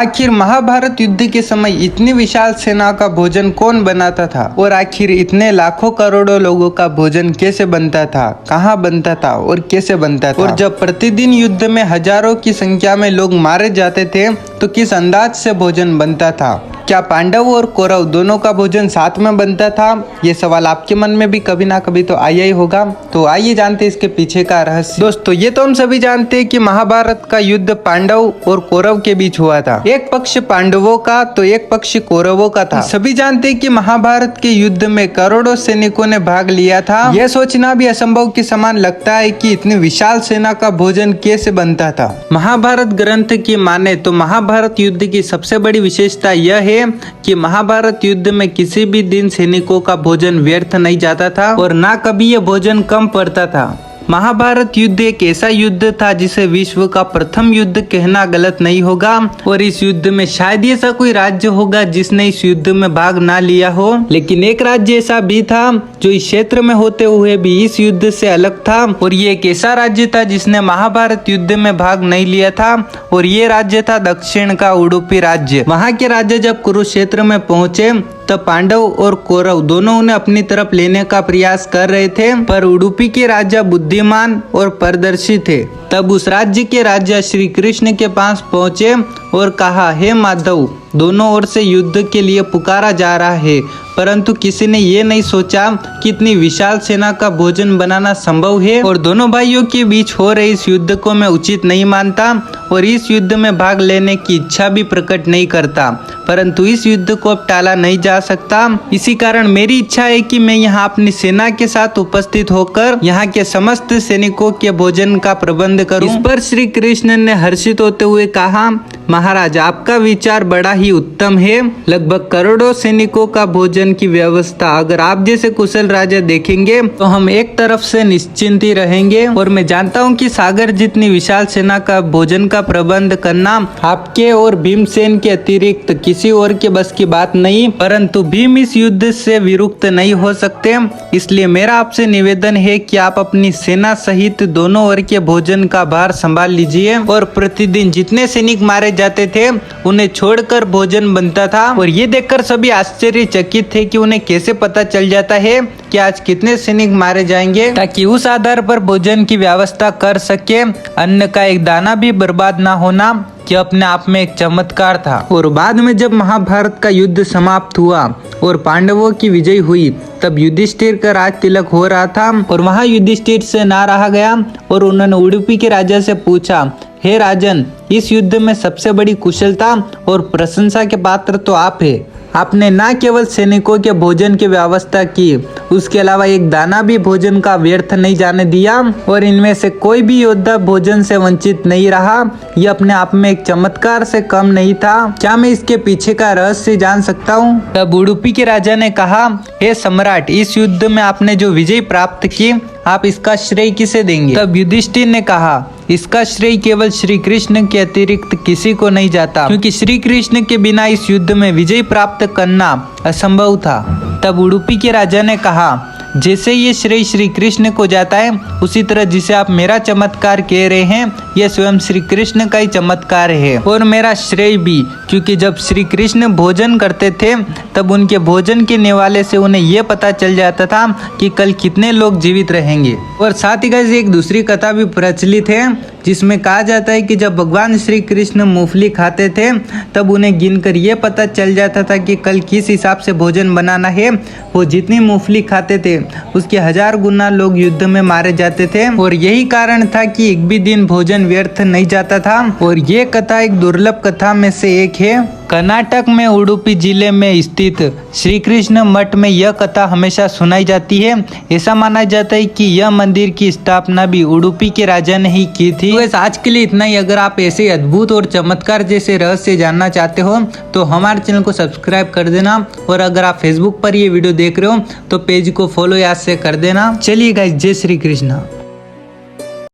आखिर महाभारत युद्ध के समय इतनी विशाल सेना का भोजन कौन बनाता था और आखिर इतने लाखों करोड़ों लोगों का भोजन कैसे बनता था, कहाँ बनता था और कैसे बनता था। और जब प्रतिदिन युद्ध में हजारों की संख्या में लोग मारे जाते थे तो किस अंदाज से भोजन बनता था। क्या पांडव और कौरव दोनों का भोजन साथ में बनता था? ये सवाल आपके मन में भी कभी ना कभी तो आया ही होगा। तो आइए जानते हैं इसके पीछे का रहस्य। दोस्तों ये तो हम सभी जानते हैं कि महाभारत का युद्ध पांडव और कौरव के बीच हुआ था। एक पक्ष पांडवों का तो एक पक्ष कौरवों का था। सभी जानते हैं कि महाभारत के युद्ध में करोड़ों सैनिकों ने भाग लिया था। यह सोचना भी असंभव के समान लगता है कि इतनी विशाल सेना का भोजन कैसे बनता था। महाभारत ग्रंथ की माने तो महाभारत युद्ध की सबसे बड़ी विशेषता यह है कि महाभारत युद्ध में किसी भी दिन सैनिकों का भोजन व्यर्थ नहीं जाता था और ना कभी यह भोजन कम पड़ता था। महाभारत युद्ध एक ऐसा युद्ध था जिसे विश्व का प्रथम युद्ध कहना गलत नहीं होगा और इस युद्ध में शायद ऐसा कोई राज्य होगा जिसने इस युद्ध में भाग ना लिया हो। लेकिन एक राज्य ऐसा भी था जो इस क्षेत्र में होते हुए भी इस युद्ध से अलग था और ये एक ऐसा राज्य था जिसने महाभारत युद्ध में भाग नहीं लिया था और ये राज्य था दक्षिण का उडुपी राज्य। वहाँ के राजा जब कुरुक्षेत्र में पहुंचे तब पांडव और कौरव दोनों उन्हें अपनी तरफ लेने का प्रयास कर रहे थे, पर उडुपी के राजा बुद्धिमान और पारदर्शी थे। तब उस राज्य के राजा श्री कृष्ण के पास पहुंचे और कहा, हे माधव, दोनों ओर से युद्ध के लिए पुकारा जा रहा है, परंतु किसी ने ये नहीं सोचा कि इतनी विशाल सेना का भोजन बनाना संभव है और दोनों भाइयों के बीच हो रहे इस युद्ध को मैं उचित नहीं मानता और इस युद्ध में भाग लेने की इच्छा भी प्रकट नहीं करता, परंतु इस युद्ध को अब टाला नहीं जा सकता। इसी कारण मेरी इच्छा है कि मैं यहाँ अपनी सेना के साथ उपस्थित होकर यहाँ के समस्त सैनिकों के भोजन का प्रबंध करूं। इस पर श्री कृष्ण ने हर्षित होते हुए कहा, महाराज, आपका विचार बड़ा ही उत्तम है। लगभग करोड़ों सैनिकों का भोजन की व्यवस्था अगर आप जैसे कुशल राजा देखेंगे तो हम एक तरफ से निश्चिंत ही रहेंगे और मैं जानता हूँ कि सागर जितनी विशाल सेना का भोजन का प्रबंध करना आपके और भीमसेन के अतिरिक्त किसी और के बस की बात नहीं, परंतु भीम इस युद्ध से विरुक्त नहीं हो सकते। इसलिए मेरा आपसे निवेदन है कि आप अपनी सेना सहित दोनों ओर के भोजन का भार संभाल लीजिए और प्रतिदिन जितने सैनिक मारे जाते थे उन्हें छोड़कर भोजन बनता था। और ये देखकर सभी आश्चर्यचकित थे कि उन्हें कैसे पता चल जाता है कि आज कितने सैनिक मारे जाएंगे, ताकि उस आधार पर भोजन की व्यवस्था कर सके। अन्न का एक दाना भी बर्बाद ना होना कि अपने आप में एक चमत्कार था। और बाद में जब महाभारत का युद्ध समाप्त हुआ और पांडवों की विजय हुई तब युधिष्ठिर का राज तिलक हो रहा था और वहाँ युधिष्ठिर से ना रहा गया और उन्होंने उडुपी के राजा से पूछा, हे राजन, इस युद्ध में सबसे बड़ी कुशलता और प्रशंसा के पात्र तो आप है। आपने न केवल सैनिकों के भोजन की व्यवस्था की, उसके अलावा एक दाना भी भोजन का व्यर्थ नहीं जाने दिया और इनमें से कोई भी योद्धा भोजन से वंचित नहीं रहा। यह अपने आप में एक चमत्कार से कम नहीं था। क्या मैं इसके पीछे का रहस्य जान सकता हूँ? तब उडुपी के राजा ने कहा, हे सम्राट, इस युद्ध में आपने जो विजय प्राप्त की, आप इसका श्रेय किसे देंगे? तब युधिष्ठिर ने कहा, इसका श्रेय केवल श्री कृष्ण के अतिरिक्त किसी को नहीं जाता, क्योंकि श्री कृष्ण के बिना इस युद्ध में विजय प्राप्त करना असंभव था। तब उडुपी के राजा ने कहा, जैसे ये श्रेय श्री कृष्ण को जाता है, उसी तरह जिसे आप मेरा चमत्कार कह रहे हैं, यह स्वयं श्री कृष्ण का ही चमत्कार है और मेरा श्रेय भी, क्योंकि जब श्री कृष्ण भोजन करते थे तब उनके भोजन के निवाले से उन्हें यह पता चल जाता था कि कल कितने लोग जीवित रहेंगे। और साथ ही गाइस एक दूसरी कथा भी प्रचलित है जिसमें कहा जाता है कि जब भगवान श्री कृष्ण मूंगफली खाते थे तब उन्हें गिनकर ये पता चल जाता था कि कल किस हिसाब से भोजन बनाना है। वो जितनी मूंगफली खाते थे उसके 1000 गुना लोग युद्ध में मारे जाते थे और यही कारण था कि एक भी दिन भोजन व्यर्थ नहीं जाता था। और ये कथा एक दुर्लभ कथा में से एक है। कर्नाटक में उडुपी जिले में स्थित श्री कृष्ण मठ में यह कथा हमेशा सुनाई जाती है। ऐसा माना जाता है कि यह मंदिर की स्थापना भी उडुपी के राजा ने ही की थी। तो आज के लिए इतना ही। अगर आप ऐसे अद्भुत और चमत्कार जैसे रहस्य जानना चाहते हो तो हमारे चैनल को सब्सक्राइब कर देना और अगर आप फेसबुक पर ये वीडियो देख रहे हो तो पेज को फॉलो याद से कर देना। चलिए गाइस, जय श्री कृष्ण।